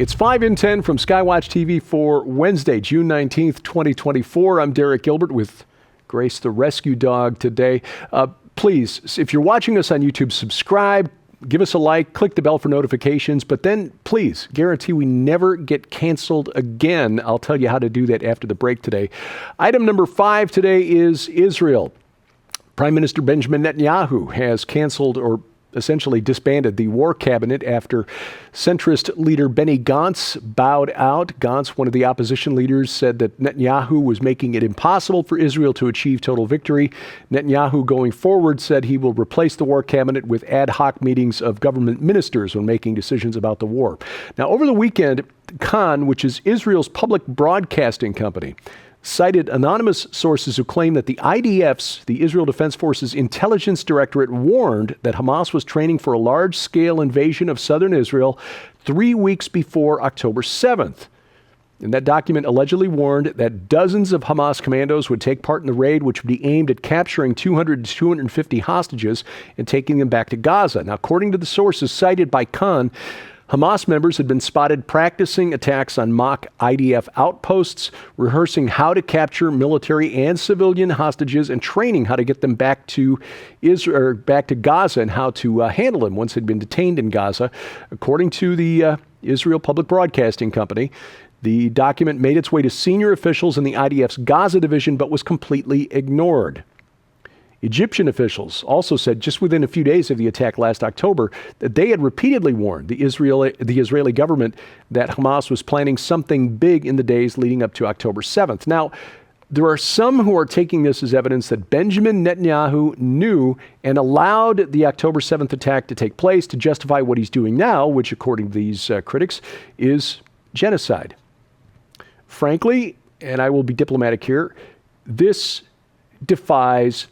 It's 5 in 10 from Skywatch TV for Wednesday, June 19th, 2024. I'm Derek Gilbert with Grace the Rescue Dog today. Please, if you're watching us on YouTube, subscribe, give us a like, click the bell for notifications, but then please guarantee we never get canceled again. I'll tell you how to do that after the break today. Item number 5 today is Israel. Prime Minister Benjamin Netanyahu has canceled or essentially disbanded the war cabinet after centrist leader Benny Gantz bowed out. Gantz, one of the opposition leaders, said that Netanyahu was making it impossible for Israel to achieve total victory. Netanyahu, going forward, said he will replace the war cabinet with ad hoc meetings of government ministers when making decisions about the war. Now, over the weekend, Kan, which is Israel's public broadcasting company, cited anonymous sources who claim that the IDF's, the Israel Defense Forces Intelligence Directorate, warned that Hamas was training for a large-scale invasion of southern Israel 3 weeks before October 7th. And that document allegedly warned that dozens of Hamas commandos would take part in the raid, which would be aimed at capturing 200 to 250 hostages and taking them back to Gaza. Now, according to the sources cited by Khan, Hamas members had been spotted practicing attacks on mock IDF outposts, rehearsing how to capture military and civilian hostages, and training how to get them back to Israel, or back to Gaza, and how to handle them once they'd been detained in Gaza. According to the Israel Public Broadcasting Company, the document made its way to senior officials in the IDF's Gaza division, but was completely ignored. Egyptian officials also said just within a few days of the attack last October that they had repeatedly warned the Israeli government that Hamas was planning something big in the days leading up to October 7th. Now, there are some who are taking this as evidence that Benjamin Netanyahu knew and allowed the October 7th attack to take place to justify what he's doing now, which, according to these critics, is genocide. Frankly, and I will be diplomatic here, this defies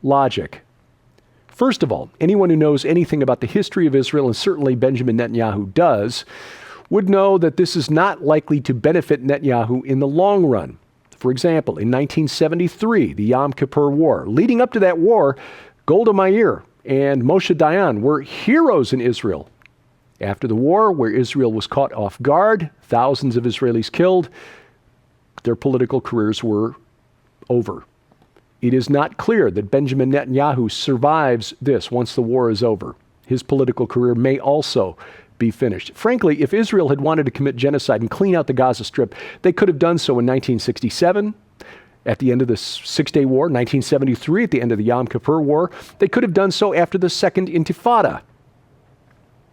logic. First of all, anyone who knows anything about the history of Israel, and certainly Benjamin Netanyahu does, would know that this is not likely to benefit Netanyahu in the long run. For example, in 1973, the Yom Kippur War. Leading up to that war, Golda Meir and Moshe Dayan were heroes in Israel. After the war, where Israel was caught off guard, thousands of Israelis killed, their political careers were over. It is not clear that Benjamin Netanyahu survives this once the war is over. His political career may also be finished. Frankly, if Israel had wanted to commit genocide and clean out the Gaza Strip, they could have done so in 1967, at the end of the Six-Day War, 1973, at the end of the Yom Kippur War. They could have done so after the Second Intifada.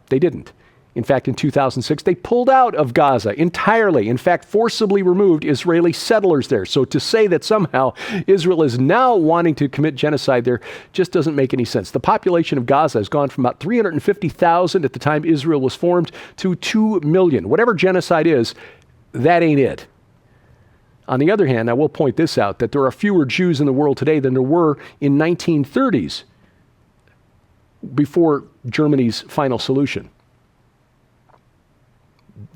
They didn't. In fact, in 2006, they pulled out of Gaza entirely. In fact, forcibly removed Israeli settlers there. So to say that somehow Israel is now wanting to commit genocide there just doesn't make any sense. The population of Gaza has gone from about 350,000 at the time Israel was formed to 2 million. Whatever genocide is, that ain't it. On the other hand, I will point this out, that there are fewer Jews in the world today than there were in 1930s, before Germany's final solution.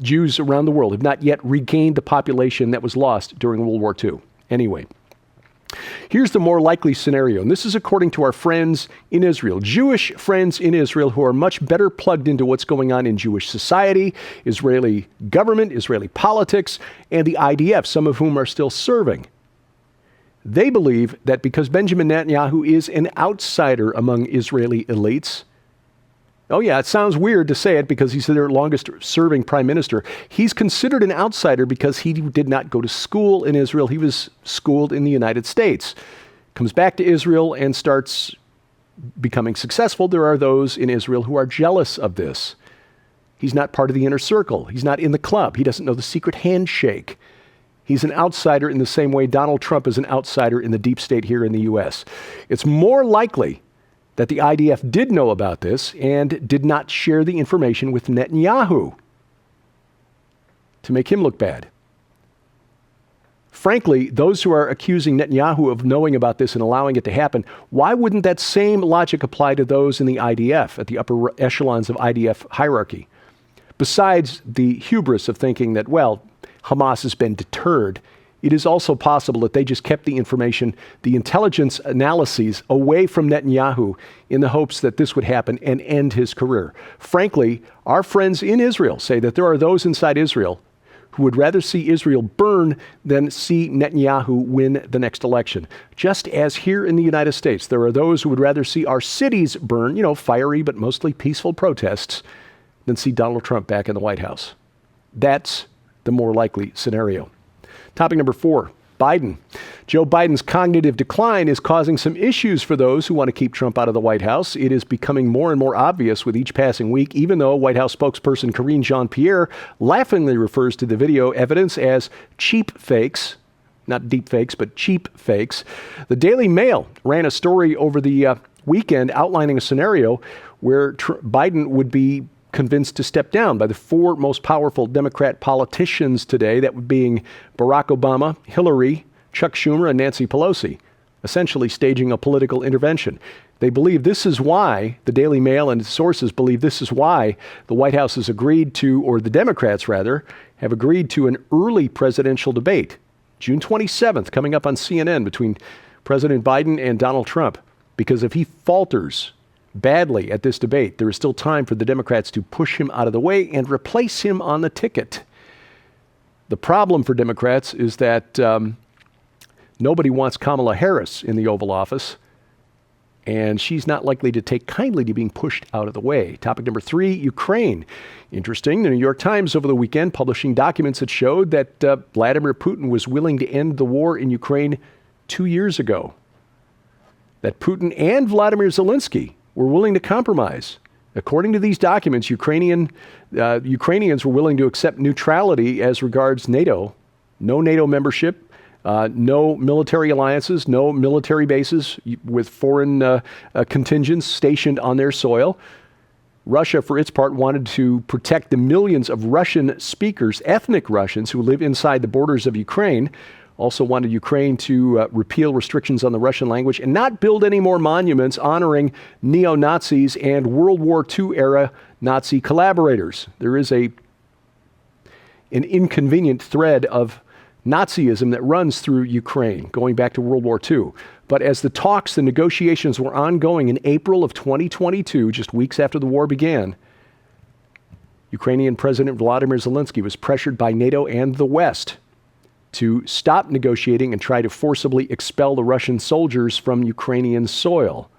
Jews around the world have not yet regained the population that was lost during World War II. Anyway, here's the more likely scenario, and this is according to our friends in Israel, Jewish friends in Israel who are much better plugged into what's going on in Jewish society, Israeli government, Israeli politics, and the IDF, some of whom are still serving. They believe that because Benjamin Netanyahu is an outsider among Israeli elites, oh yeah, it sounds weird to say it because he's their longest serving prime minister. He's considered an outsider because he did not go to school in Israel. He was schooled in the United States. Comes back to Israel and starts becoming successful. There are those in Israel who are jealous of this. He's not part of the inner circle. He's not in the club. He doesn't know the secret handshake. He's an outsider in the same way Donald Trump is an outsider in the deep state here in the U.S. It's more likely that the IDF did know about this and did not share the information with Netanyahu to make him look bad. Frankly, those who are accusing Netanyahu of knowing about this and allowing it to happen, why wouldn't that same logic apply to those in the IDF, at the upper echelons of IDF hierarchy? Besides the hubris of thinking that, well, Hamas has been deterred It is also possible that they just kept the information, the intelligence analyses, away from Netanyahu in the hopes that this would happen and end his career. Frankly, our friends in Israel say that there are those inside Israel who would rather see Israel burn than see Netanyahu win the next election. Just as here in the United States, there are those who would rather see our cities burn, fiery but mostly peaceful protests, than see Donald Trump back in the White House. That's the more likely scenario. Topic number 4, Biden. Joe Biden's cognitive decline is causing some issues for those who want to keep Trump out of the White House. It is becoming more and more obvious with each passing week, even though White House spokesperson Karine Jean-Pierre laughingly refers to the video evidence as cheap fakes. Not deep fakes, but cheap fakes. The Daily Mail ran a story over the weekend outlining a scenario where Biden would be convinced to step down by the 4 most powerful Democrat politicians today, that being Barack Obama, Hillary, Chuck Schumer, and Nancy Pelosi, essentially staging a political intervention. They believe this is why, the Daily Mail and its sources believe this is why the White House has agreed to, or the Democrats rather, have agreed to an early presidential debate, June 27th, coming up on CNN between President Biden and Donald Trump. Because if he falters badly at this debate, there is still time for the Democrats to push him out of the way and replace him on the ticket. The problem for Democrats is that nobody wants Kamala Harris in the Oval Office, and she's not likely to take kindly to being pushed out of the way. Topic number 3, Ukraine. Interesting, the New York Times over the weekend publishing documents that showed that Vladimir Putin was willing to end the war in Ukraine 2 years ago. That Putin and Vladimir Zelensky were willing to compromise. According to these documents, Ukrainians were willing to accept neutrality as regards NATO, no NATO membership, no military alliances, no military bases with foreign contingents stationed on their soil. Russia, for its part, wanted to protect the millions of Russian speakers, ethnic Russians who live inside the borders of Ukraine. Also wanted Ukraine to repeal restrictions on the Russian language and not build any more monuments honoring neo-Nazis and World War II era Nazi collaborators. There is an inconvenient thread of Nazism that runs through Ukraine, going back to World War II. But as the negotiations were ongoing in April of 2022, just weeks after the war began, Ukrainian President Volodymyr Zelensky was pressured by NATO and the West to stop negotiating and try to forcibly expel the Russian soldiers from Ukrainian soil.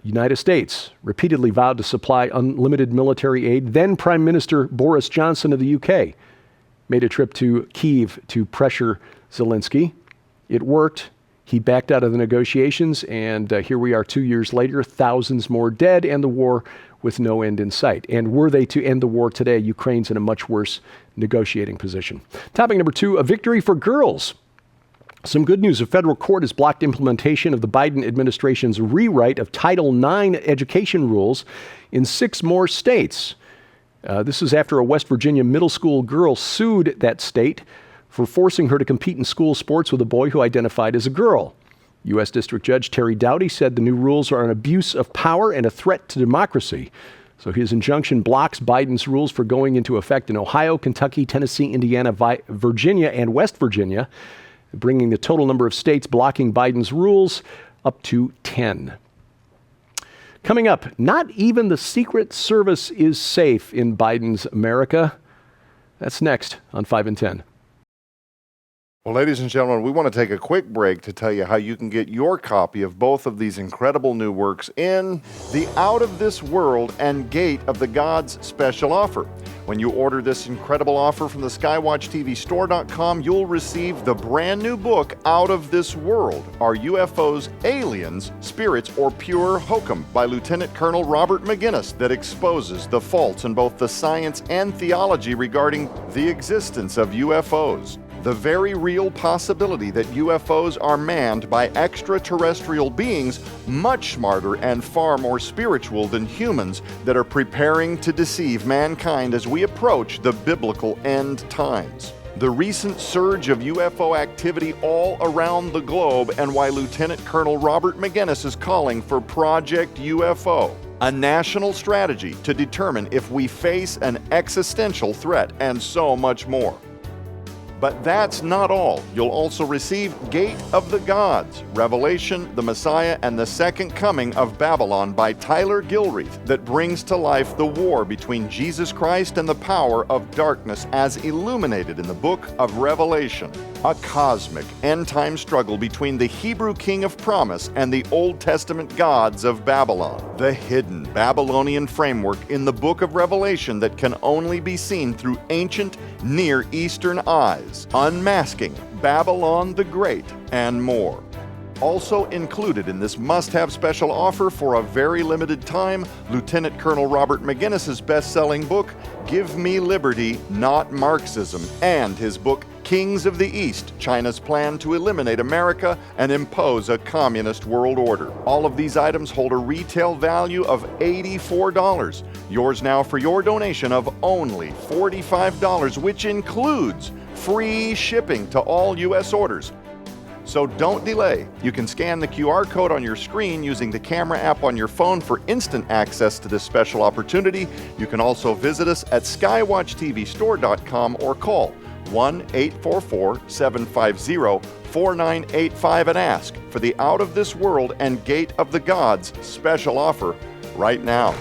United States repeatedly vowed to supply unlimited military aid. Then Prime Minister Boris Johnson of the UK made a trip to Kyiv to pressure Zelensky. It worked. He backed out of the negotiations, and here we are 2 years later, thousands more dead, and the war with no end in sight. And were they to end the war today, Ukraine's in a much worse negotiating position. Topic number 2, a victory for girls. Some good news. A federal court has blocked implementation of the Biden administration's rewrite of Title IX education rules in 6 more states. This is after a West Virginia middle school girl sued that state for forcing her to compete in school sports with a boy who identified as a girl. U.S. District Judge Terry Doughty said the new rules are an abuse of power and a threat to democracy. So his injunction blocks Biden's rules for going into effect in Ohio, Kentucky, Tennessee, Indiana, Virginia, and West Virginia, bringing the total number of states blocking Biden's rules up to 10. Coming up, not even the Secret Service is safe in Biden's America. That's next on 5 and 10. Well, ladies and gentlemen, we want to take a quick break to tell you how you can get your copy of both of these incredible new works in the Out of This World and Gate of the Gods special offer. When you order this incredible offer from the SkywatchTVStore.com, you'll receive the brand new book, Out of This World, Are UFOs Aliens, Spirits, or Pure Hokum by Lieutenant Colonel Robert McGinnis, that exposes the faults in both the science and theology regarding the existence of UFOs. The very real possibility that UFOs are manned by extraterrestrial beings much smarter and far more spiritual than humans that are preparing to deceive mankind as we approach the biblical end times. The recent surge of UFO activity all around the globe, and why Lieutenant Colonel Robert McGinnis is calling for Project UFO, a national strategy to determine if we face an existential threat, and so much more. But that's not all. You'll also receive Gate of the Gods, Revelation, the Messiah, and the Second Coming of Babylon by Tyler Gilreath, that brings to life the war between Jesus Christ and the power of darkness as illuminated in the book of Revelation. A cosmic end-time struggle between the Hebrew king of promise and the Old Testament gods of Babylon. The hidden Babylonian framework in the book of Revelation that can only be seen through ancient Near Eastern eyes. Unmasking Babylon the Great, and more. Also included in this must-have special offer for a very limited time, Lieutenant Colonel Robert McGinnis's best-selling book, Give Me Liberty, Not Marxism, and his book, Kings of the East, China's Plan to Eliminate America and Impose a Communist World Order. All of these items hold a retail value of $84. Yours now for your donation of only $45, which includes free shipping to all U.S. orders. So don't delay. You can scan the QR code on your screen using the camera app on your phone for instant access to this special opportunity. You can also visit us at skywatchtvstore.com or call 1-844-750-4985 and ask for the Out of This World and Gate of the Gods special offer right now.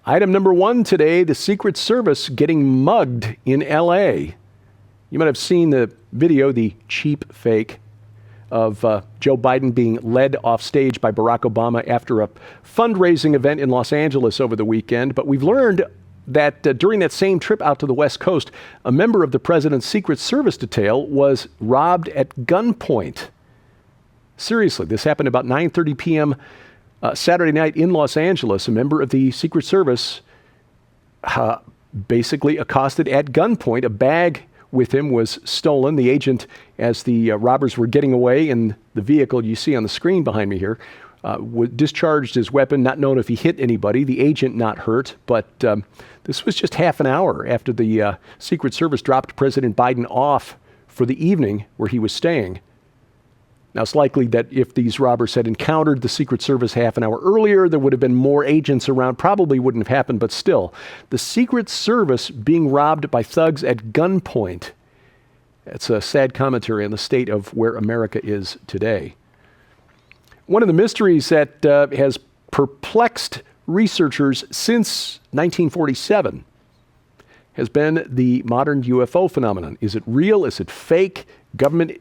Item number one today, the Secret Service getting mugged in L.A. You might have seen the video, the cheap fake, of Joe Biden being led off stage by Barack Obama after a fundraising event in Los Angeles over the weekend. But we've learned that during that same trip out to the West Coast, a member of the president's Secret Service detail was robbed at gunpoint. Seriously, this happened about 9:30 p.m. Saturday night in Los Angeles. A member of the Secret Service basically accosted at gunpoint. A bag with him was stolen. The agent, as the robbers were getting away in the vehicle you see on the screen behind me here, discharged his weapon, not known if he hit anybody. The agent not hurt, but this was just half an hour after the Secret Service dropped President Biden off for the evening where he was staying. Now, it's likely that if these robbers had encountered the Secret Service half an hour earlier, there would have been more agents around. Probably wouldn't have happened, but still. The Secret Service being robbed by thugs at gunpoint. It's a sad commentary on the state of where America is today. One of the mysteries that has perplexed researchers since 1947 has been the modern UFO phenomenon. Is it real? Is it fake? Government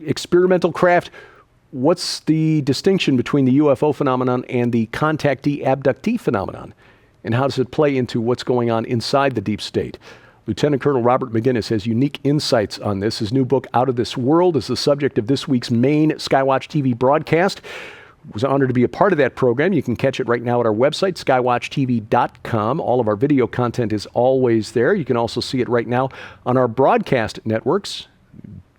experimental craft? What's the distinction between the UFO phenomenon and the contactee-abductee phenomenon? And how does it play into what's going on inside the deep state? Lieutenant Colonel Robert McGinnis has unique insights on this. His new book, Out of This World, is the subject of this week's main Skywatch TV broadcast. I was honored to be a part of that program. You can catch it right now at our website, skywatchtv.com. All of our video content is always there. You can also see it right now on our broadcast networks.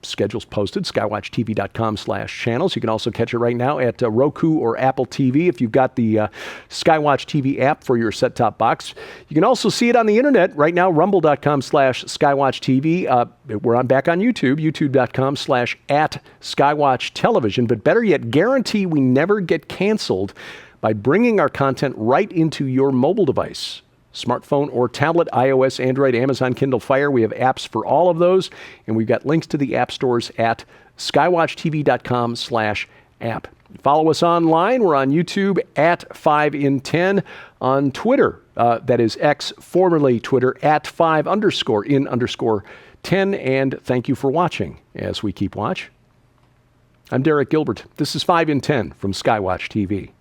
Schedules posted, skywatchtv.com/channels. You can also catch it right now at Roku or Apple TV if you've got the Skywatch TV app for your set-top box. You can also see it on the internet right now, rumble.com/skywatchtv. We're back on YouTube, youtube.com/@skywatchtelevision. But better yet, guarantee we never get canceled by bringing our content right into your mobile device. Smartphone or tablet, iOS, Android, Amazon, Kindle Fire. We have apps for all of those, and we've got links to the app stores at skywatchtv.com/app. Follow us online. We're on YouTube at 5 in 10, on Twitter, that is X, formerly Twitter, at 5_in_10, and thank you for watching as we keep watch. I'm Derek Gilbert. This is 5 in 10 from Skywatch TV.